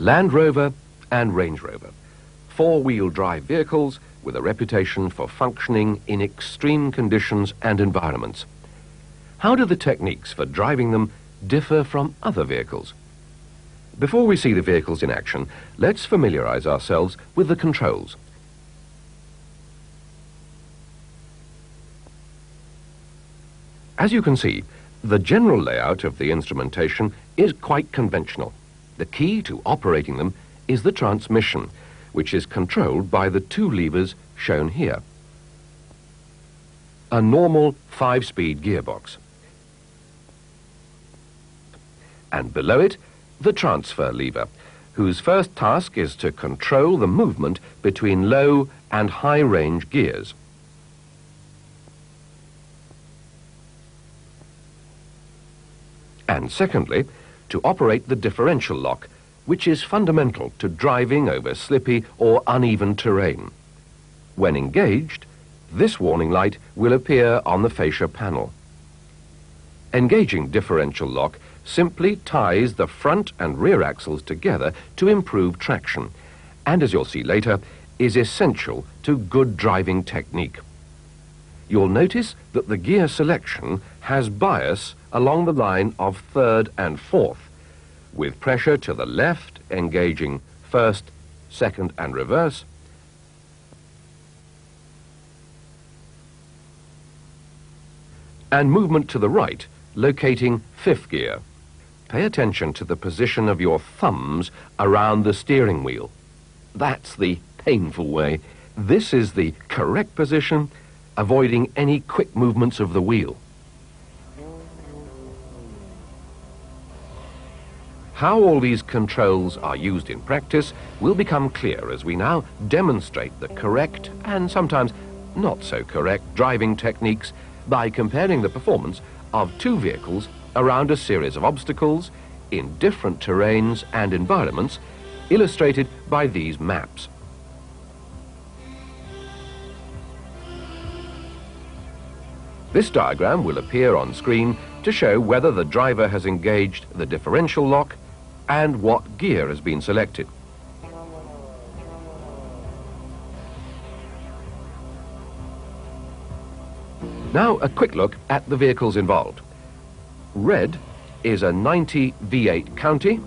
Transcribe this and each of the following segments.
Land Rover and Range Rover, four-wheel drive vehicles with a reputation for functioning in extreme conditions and environments. How do the techniques for driving them differ from other vehicles? Before we see the vehicles in action, let's familiarize ourselves with the controls. As you can see, the general layout of the instrumentation is quite conventional. The key to operating them is the transmission, which is controlled by the two levers shown here. A normal 5-speed gearbox. And below it, the transfer lever, whose first task is to control the movement between low and high range gears. And secondly, to operate the differential lock, which is fundamental to driving over slippy or uneven terrain. When engaged, this warning light will appear on the fascia panel. Engaging differential lock simply ties the front and rear axles together to improve traction, and as you'll see later, is essential to good driving technique. You'll notice that the gear selection has bias along the line of third and fourth, with pressure to the left engaging first, second and reverse, and movement to the right locating fifth gear. Pay attention to the position of your thumbs around the steering wheel. That's the painful way. This is the correct position, avoiding any quick movements of the wheel. How all these controls are used in practice will become clear as we now demonstrate the correct and sometimes not so correct driving techniques by comparing the performance of two vehicles around a series of obstacles in different terrains and environments, illustrated by these maps. This diagram will appear on screen to show whether the driver has engaged the differential lock and what gear has been selected. Now a quick look at the vehicles involved. Red is a 90 V8 County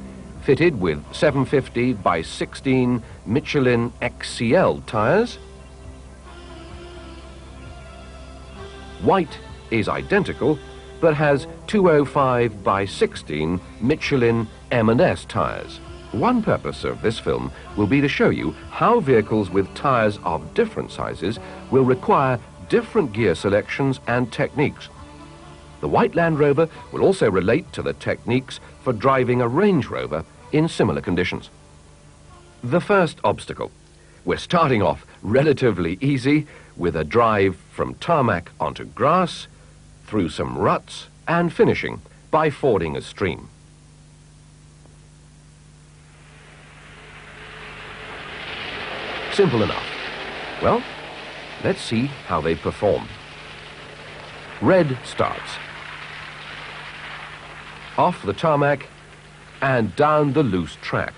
fitted with 750 by 16 Michelin XCL tyres. White is identical but has 205 by 16 Michelin M&S tyres. One purpose of this film will be to show you how vehicles with tyres of different sizes will require different gear selections and techniques. The White Land Rover will also relate to the techniques for driving a Range Rover in similar conditions. The first obstacle. We're starting off relatively easy with a drive from tarmac onto grass, through some ruts, and finishing by fording a stream. Simple enough. Well, let's see how they perform. Red starts. Off the tarmac and down the loose track.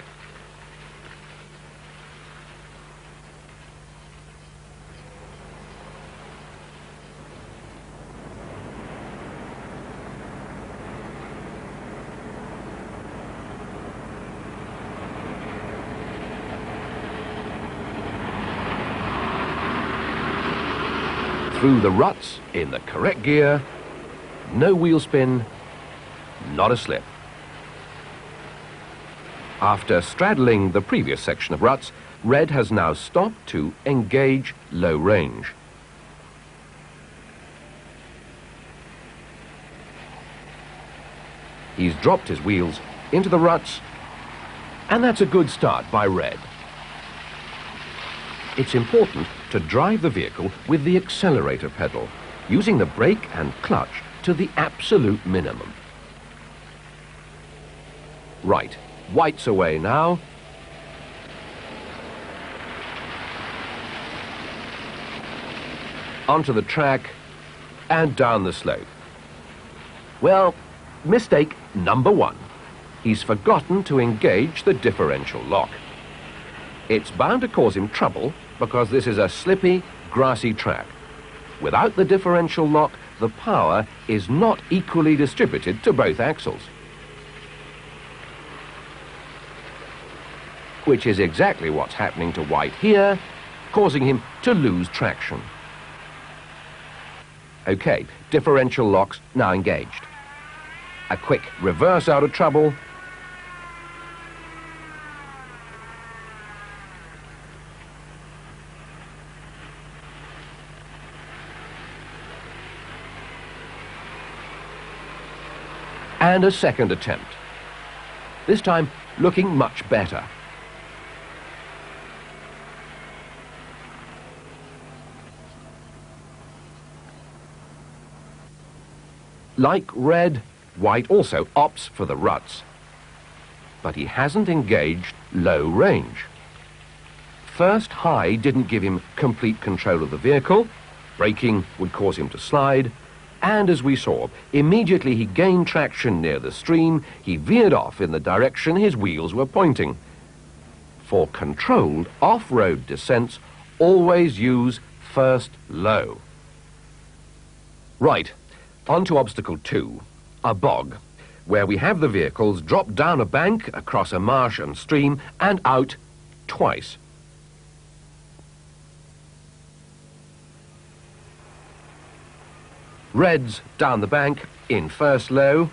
Through the ruts in the correct gear, no wheel spin, not a slip. After straddling the previous section of ruts, Red has now stopped to engage low range. He's dropped his wheels into the ruts, and that's a good start by Red. It's important to drive the vehicle with the accelerator pedal, using the brake and clutch to the absolute minimum. Right, White's away now. Onto the track and down the slope. Well, mistake number one. he's forgotten to engage the differential lock. It's bound to cause him trouble because this is a slippy, grassy track. Without the differential lock, the power is not equally distributed to both axles. Which is exactly what's happening to White here, causing him to lose traction. Okay, differential locks now engaged. A quick reverse out of trouble. And a second attempt. This time looking much better. Like red, White also opts for the ruts. But he hasn't engaged low range. First high didn't give him complete control of the vehicle. Braking would cause him to slide. And as we saw, immediately he gained traction near the stream, he veered off in the direction his wheels were pointing. For controlled off-road descents, always use first low. Right. On to obstacle 2, a bog, where we have the vehicles drop down a bank, across a marsh and stream, and out twice. Red's down the bank in first low,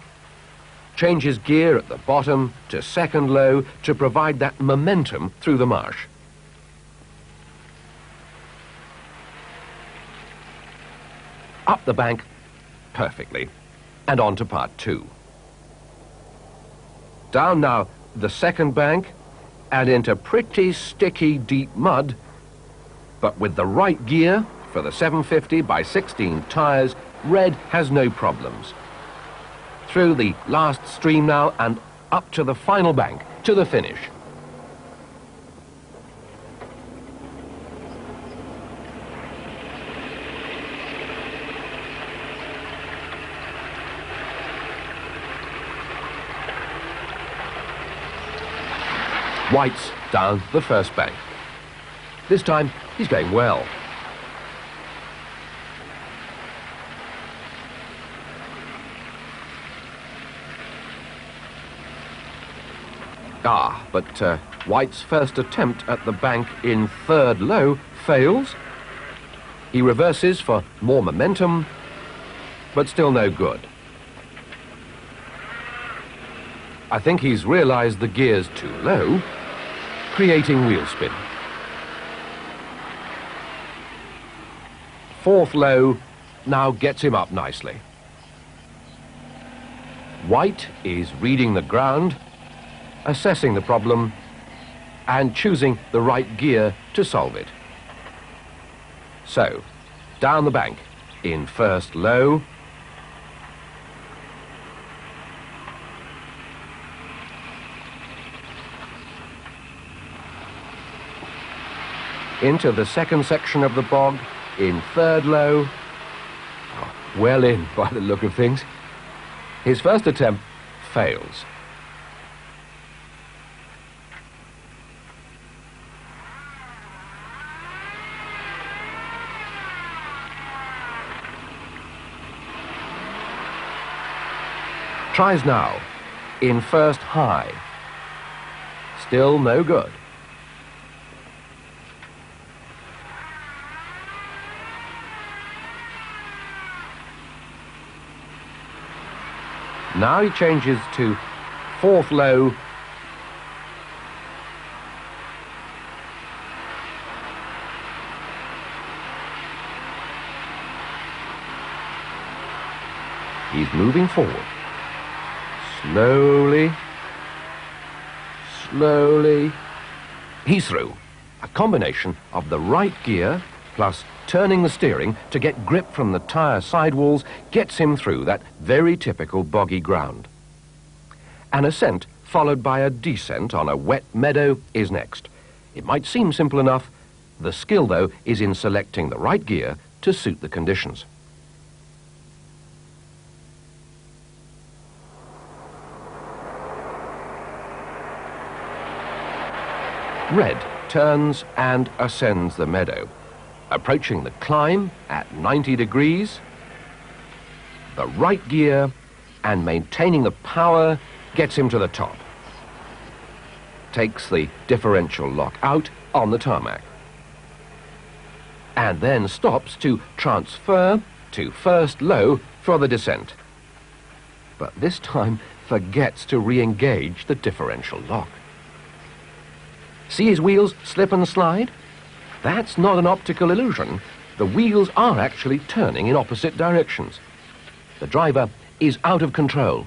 changes gear at the bottom to second low to provide that momentum through the marsh. Up the bank perfectly, and on to part 2. Down now the second bank, and into pretty sticky deep mud, but with the right gear for the 750 by 16 tyres, Red has no problems. Through the last stream now, and up to the final bank, to the finish. White's down the first bank. This time, he's going well. But White's first attempt at the bank in third low fails. He reverses for more momentum, but still no good. I think he's realized the gear's too low, creating wheel spin. Fourth low now gets him up nicely. White is reading the ground, assessing the problem, and choosing the right gear to solve it. So, down the bank in first low, into the second section of the bog in third low. Oh, well in by the look of things. His first attempt fails. Tries now in first high. Still no good. Now he changes to fourth low. He's moving forward. Slowly, slowly. He's through. A combination of the right gear plus turning the steering to get grip from the tyre sidewalls gets him through that very typical boggy ground. An ascent followed by a descent on a wet meadow is next. It might seem simple enough. The skill, though, is in selecting the right gear to suit the conditions. Red turns and ascends the meadow, approaching the climb at 90 degrees. The right gear and maintaining the power gets him to the top. Takes the differential lock out on the tarmac. And then stops to transfer to first low for the descent. But this time forgets to re-engage the differential lock. See his wheels slip and slide? That's not an optical illusion. The wheels are actually turning in opposite directions. The driver is out of control.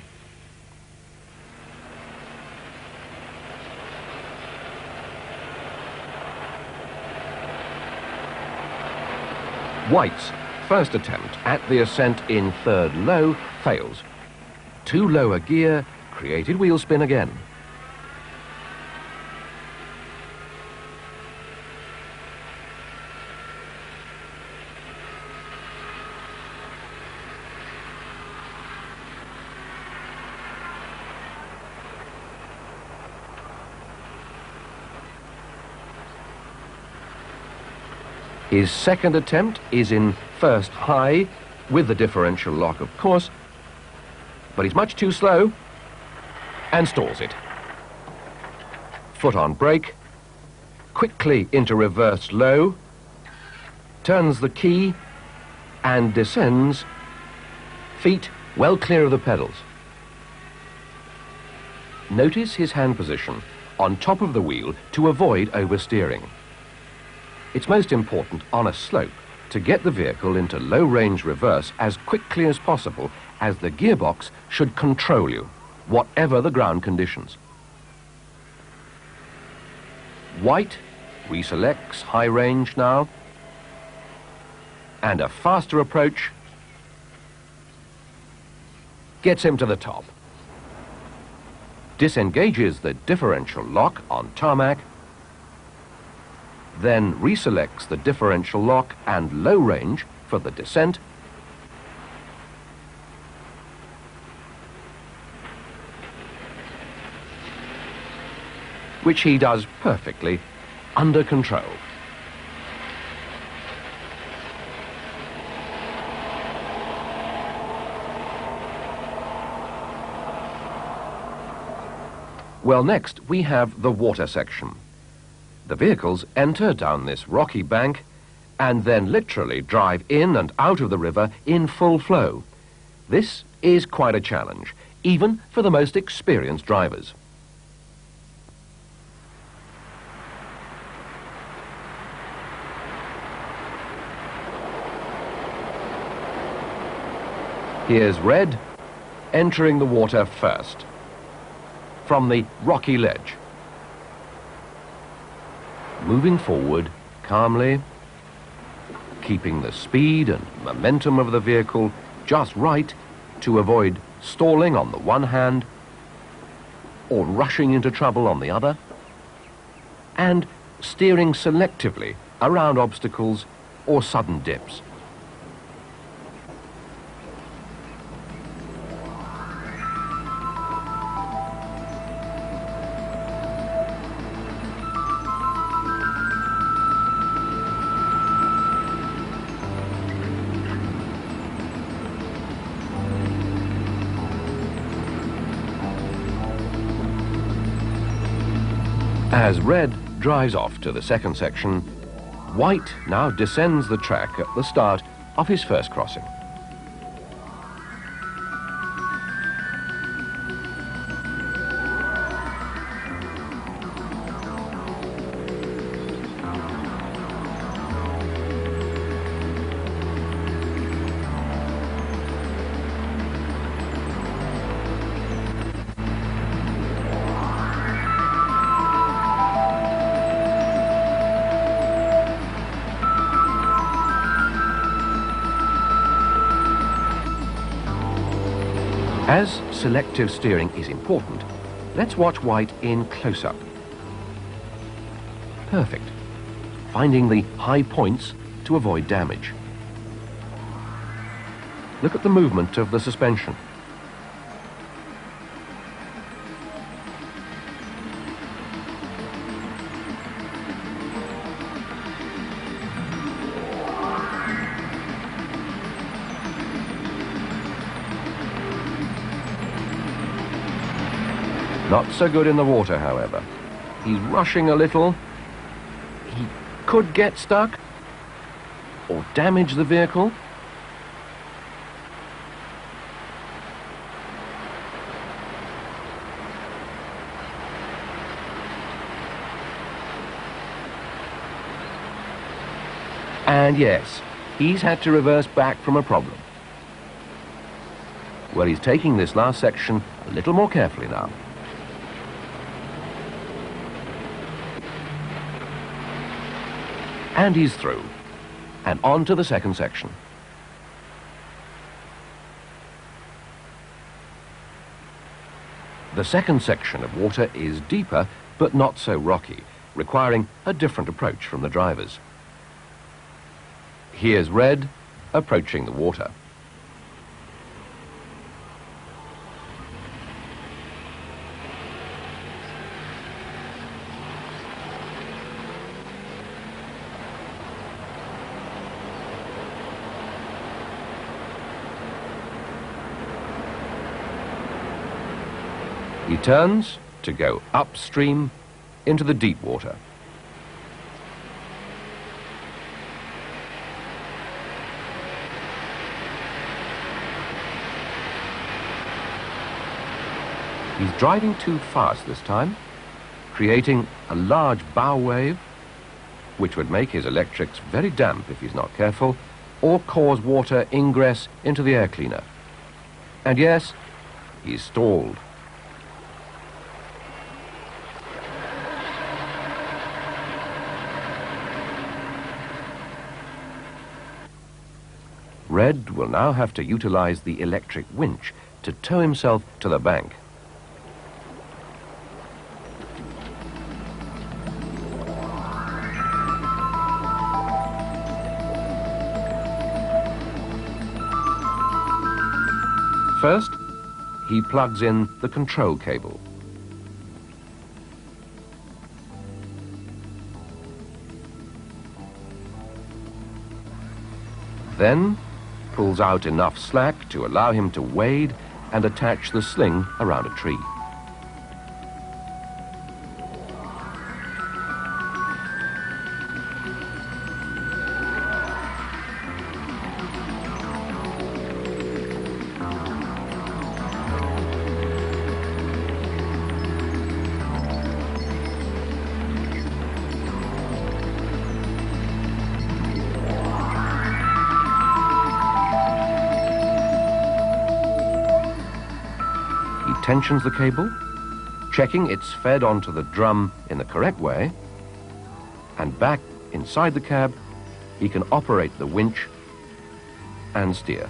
White's first attempt at the ascent in third low fails. Too low a gear created wheel spin again. His second attempt is in first high, with the differential lock, of course, but he's much too slow and stalls it. Foot on brake, quickly into reverse low, turns the key and descends, feet well clear of the pedals. Notice his hand position on top of the wheel to avoid oversteering. It's most important on a slope to get the vehicle into low-range reverse as quickly as possible, as the gearbox should control you, whatever the ground conditions. White reselects high range now, and a faster approach gets him to the top. Disengages the differential lock on tarmac, then reselects the differential lock and low range for the descent, which he does perfectly under control. Well, next we have the water section. The vehicles enter down this rocky bank and then literally drive in and out of the river in full flow. This is quite a challenge, even for the most experienced drivers. Here's Red entering the water first from the rocky ledge. Moving forward calmly, keeping the speed and momentum of the vehicle just right to avoid stalling on the one hand or rushing into trouble on the other, and steering selectively around obstacles or sudden dips. As Red drives off to the second section, White now descends the track at the start of his first crossing. As selective steering is important, let's watch White in close-up. Perfect. Finding the high points to avoid damage. Look at the movement of the suspension. Not so good in the water, however. He's rushing a little. He could get stuck or damage the vehicle. And yes, he's had to reverse back from a problem. Well, he's taking this last section a little more carefully now. And he's through. And on to the second section. The second section of water is deeper, but not so rocky, requiring a different approach from the drivers. Here's Red approaching the water. He turns to go upstream into the deep water. He's driving too fast this time, creating a large bow wave, which would make his electrics very damp if he's not careful, or cause water ingress into the air cleaner. And yes, he's stalled. Red will now have to utilize the electric winch to tow himself to the bank. First, he plugs in the control cable. Then, pulls out enough slack to allow him to wade and attach the sling around a tree. Tensions the cable, checking it's fed onto the drum in the correct way, and back inside the cab, he can operate the winch and steer.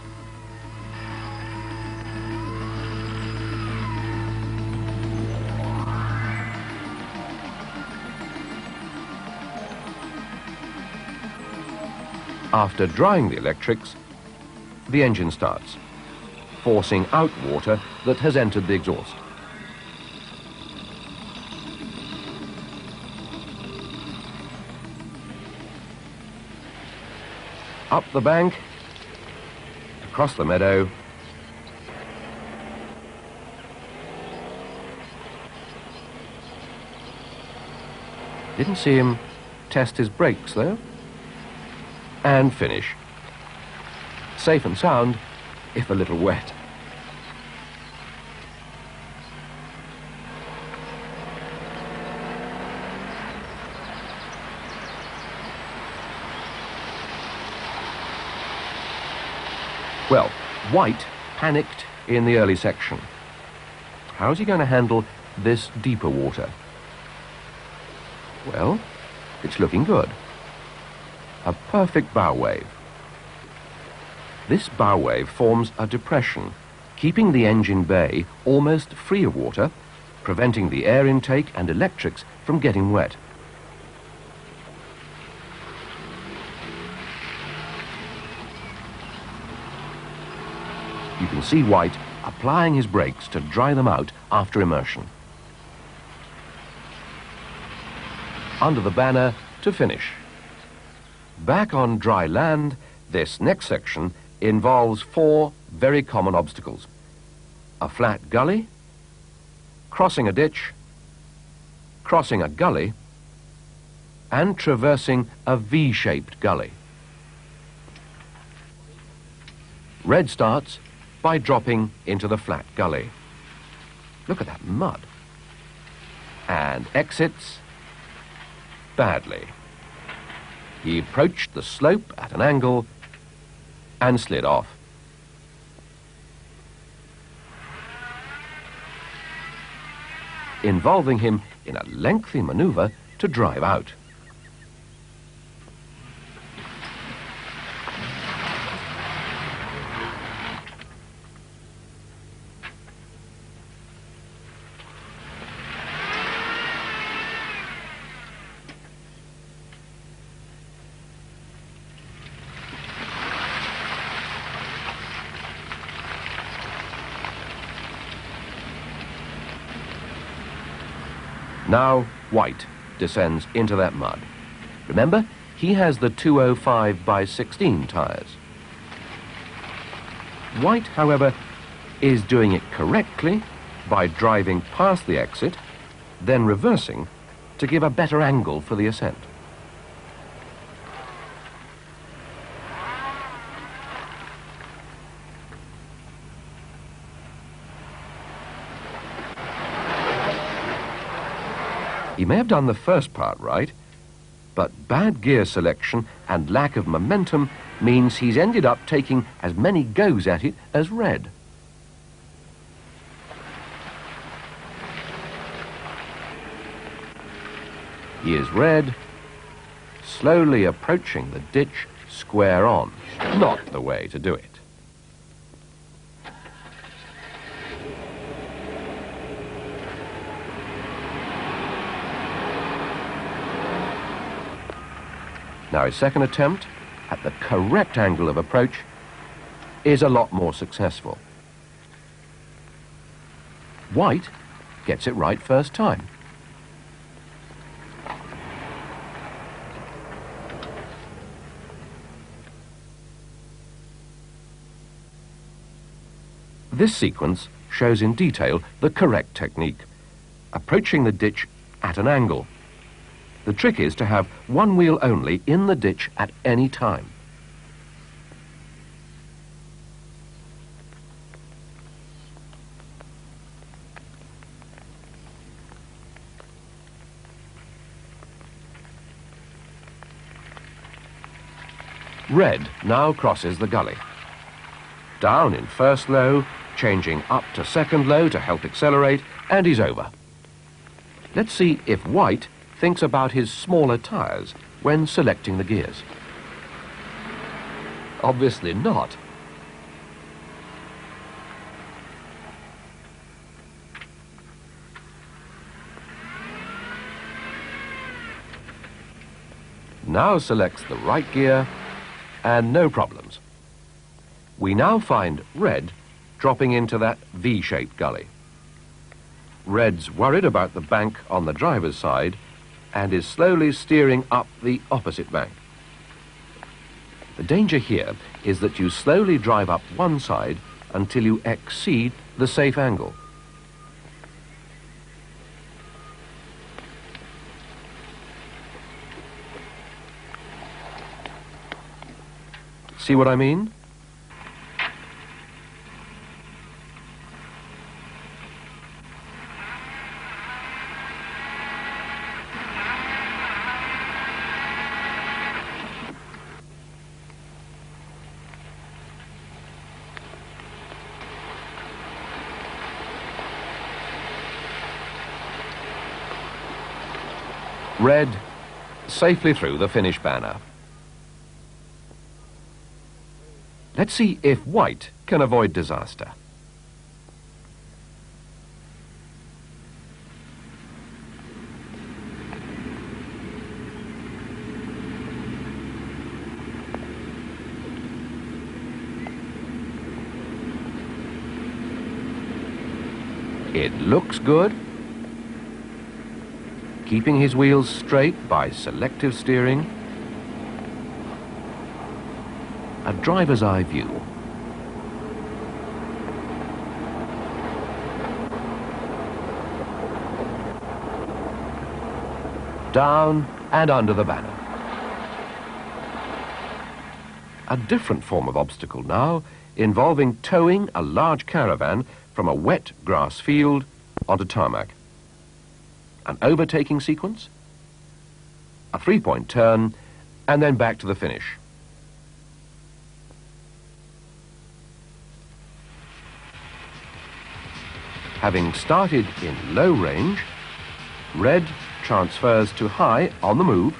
After drying the electrics, the engine starts, forcing out water that has entered the exhaust. Up the bank, across the meadow, didn't see him test his brakes though, and finish. Safe and sound, if a little wet. Well, White panicked in the early section. How's he going to handle this deeper water? Well, it's looking good. A perfect bow wave. This bow wave forms a depression, keeping the engine bay almost free of water, preventing the air intake and electrics from getting wet. You can see White applying his brakes to dry them out after immersion. Under the banner to finish. Back on dry land, this next section involves 4 very common obstacles: a flat gully, crossing a ditch, crossing a gully, and traversing a V-shaped gully. Red starts by dropping into the flat gully. Look at that mud. And exits badly. He approached the slope at an angle and slid off. Involving him in a lengthy maneuver to drive out. Now White descends into that mud. Remember, he has the 205/16 tyres. White, however, is doing it correctly by driving past the exit, then reversing to give a better angle for the ascent. He may have done the first part right, but bad gear selection and lack of momentum means he's ended up taking as many goes at it as Red. Here's Red, slowly approaching the ditch square on. Not the way to do it. Now his second attempt, at the correct angle of approach, is a lot more successful. White gets it right first time. This sequence shows in detail the correct technique, approaching the ditch at an angle. The trick is to have one wheel only in the ditch at any time. Red now crosses the gully. Down in first low, changing up to second low to help accelerate, and he's over. Let's see if White thinks about his smaller tyres when selecting the gears. Obviously not. Now selects the right gear, and no problems. We now find Red dropping into that V-shaped gully. Red's worried about the bank on the driver's side and is slowly steering up the opposite bank. The danger here is that you slowly drive up one side until you exceed the safe angle. See what I mean? Red safely through the finish banner. Let's see if White can avoid disaster. It looks good. Keeping his wheels straight by selective steering. A driver's eye view. down and under the banner. A different form of obstacle now, involving towing a large caravan from a wet grass field onto tarmac. An overtaking sequence, a three-point turn, and then back to the finish. Having started in low range, Red transfers to high on the move.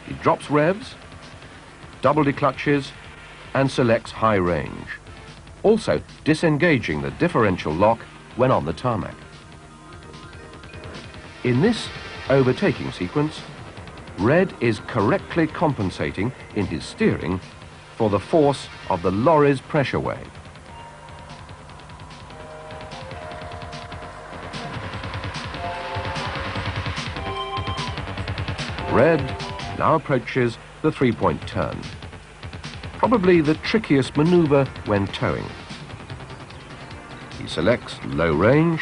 He drops revs, double declutches, and selects high range, also disengaging the differential lock when on the tarmac. In this overtaking sequence, Red is correctly compensating in his steering for the force of the lorry's pressure wave. Red now approaches the three-point turn, probably the trickiest maneuver when towing. He selects low range,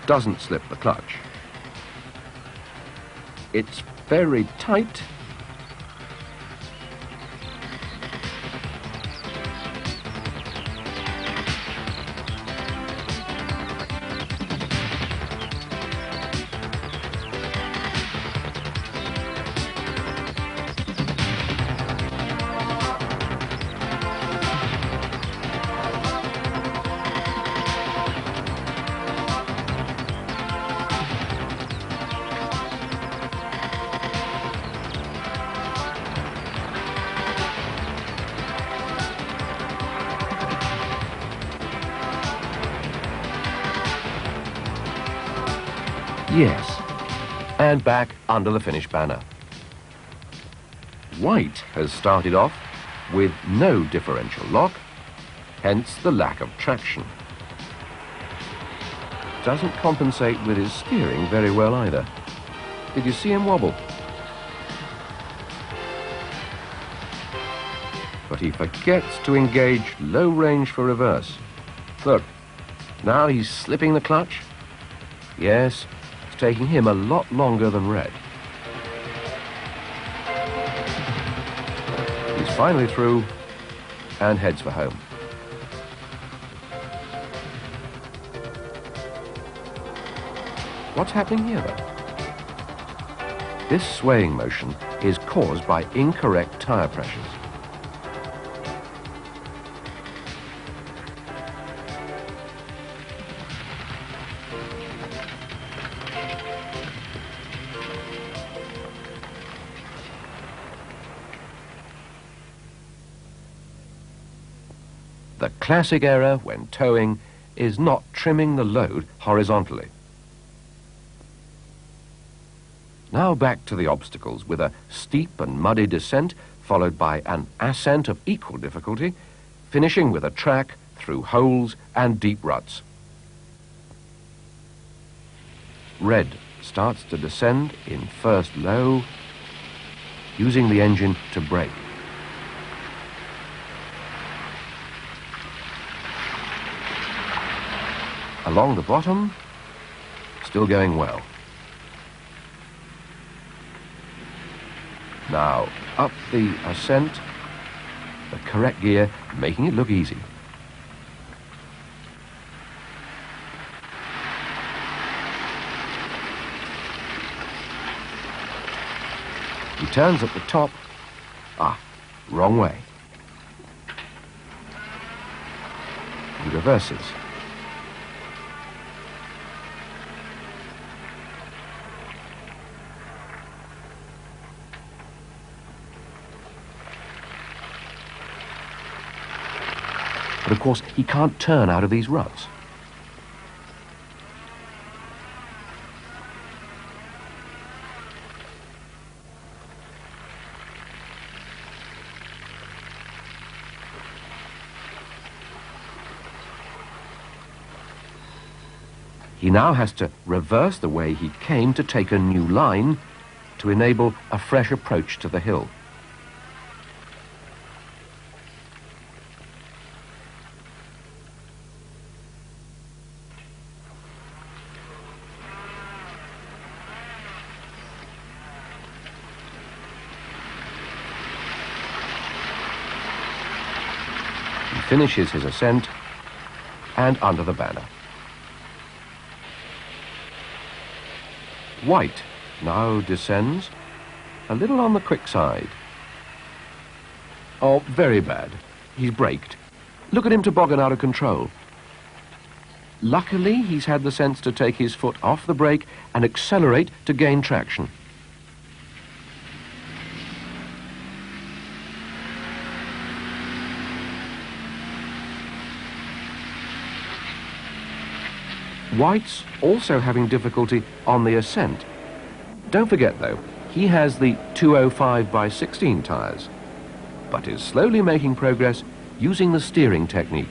doesn't slip the clutch. It's very tight. Yes, and back under the finish banner. White has started off with no differential lock, hence the lack of traction. Doesn't compensate with his steering very well either. Did you see him wobble? But he forgets to engage low range for reverse. Look, now he's slipping the clutch. Yes, it's taking him a lot longer than Red. He's finally through and heads for home. What's happening here, though? This swaying motion is caused by incorrect tyre pressures. The classic error when towing is not trimming the load horizontally. Now back to the obstacles with a steep and muddy descent followed by an ascent of equal difficulty, finishing with a track through holes and deep ruts. Red starts to descend in first low, using the engine to brake. Along the bottom, still going well. Now, up the ascent, the correct gear, making it look easy. He turns at the top. Wrong way. He reverses. But of course, he can't turn out of these ruts. He now has to reverse the way he came to take a new line to enable a fresh approach to the hill. finishes his ascent and under the banner. White now descends, a little on the quick side. Oh, very bad. He's braked. Look at him toboggan out of control. Luckily, he's had the sense to take his foot off the brake and accelerate to gain traction. White's also having difficulty on the ascent. Don't forget, though, he has the 205/16 tyres, but is slowly making progress using the steering technique.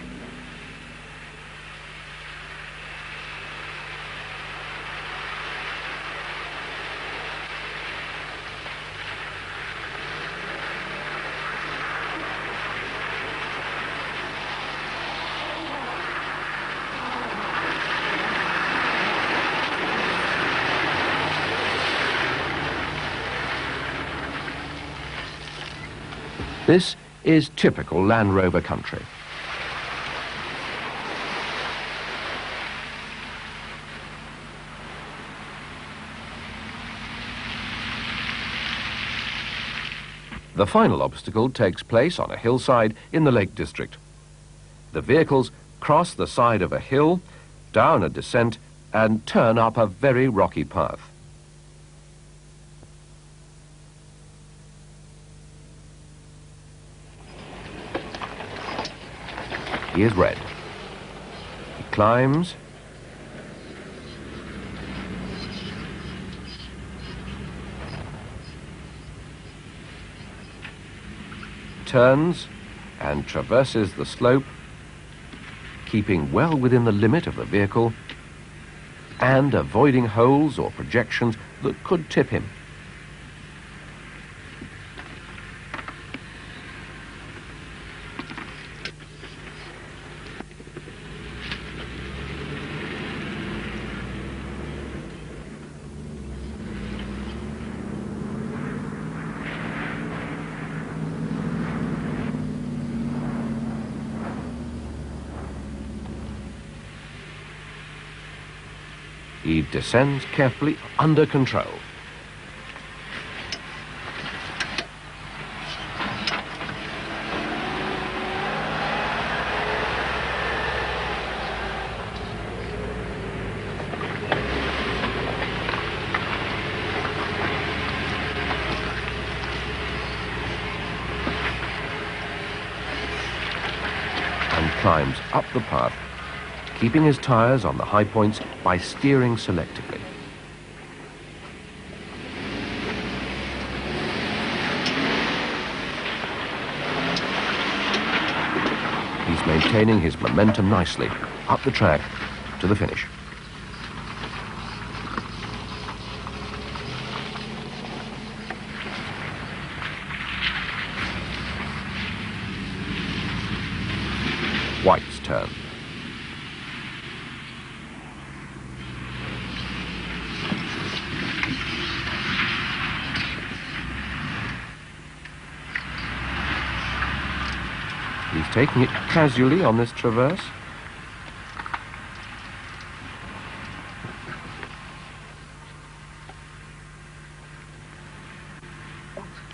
This is typical Land Rover country. The final obstacle takes place on a hillside in the Lake District. The vehicles cross the side of a hill, down a descent, and turn up a very rocky path. He is red. He climbs. Turns and traverses the slope, keeping well within the limit of the vehicle and avoiding holes or projections that could tip him. He descends carefully under control. And climbs up the path, keeping his tyres on the high points by steering selectively. He's maintaining his momentum nicely up the track to the finish. White's turn. He's taking it casually on this traverse.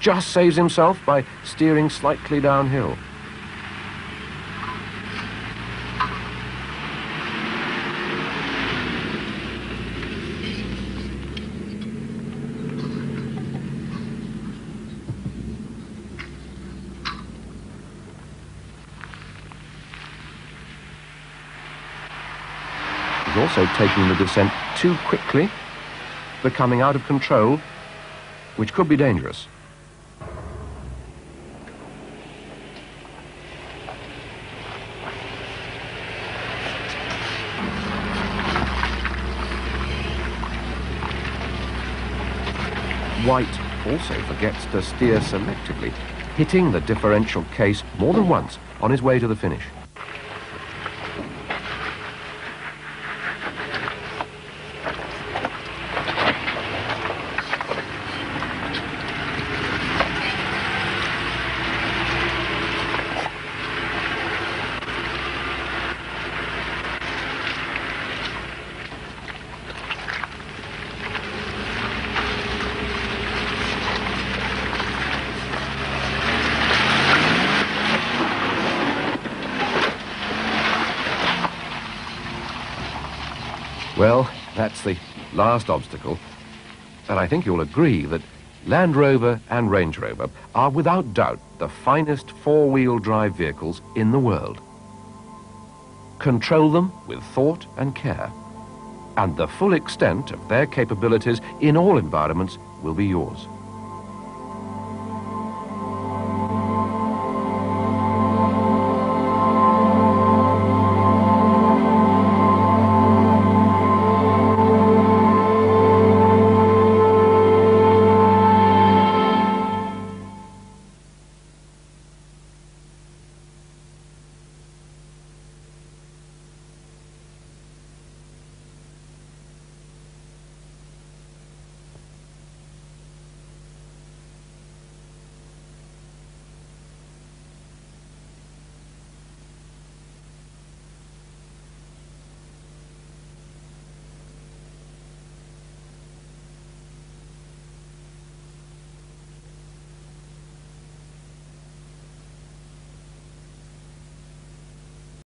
Just saves himself by steering slightly downhill. He's also taking the descent too quickly, becoming out of control, which could be dangerous. White also forgets to steer selectively, hitting the differential case more than once on his way to the finish. Well, that's the last obstacle. But I think you'll agree that Land Rover and Range Rover are without doubt the finest four-wheel drive vehicles in the world. Control them with thought and care, and the full extent of their capabilities in all environments will be yours.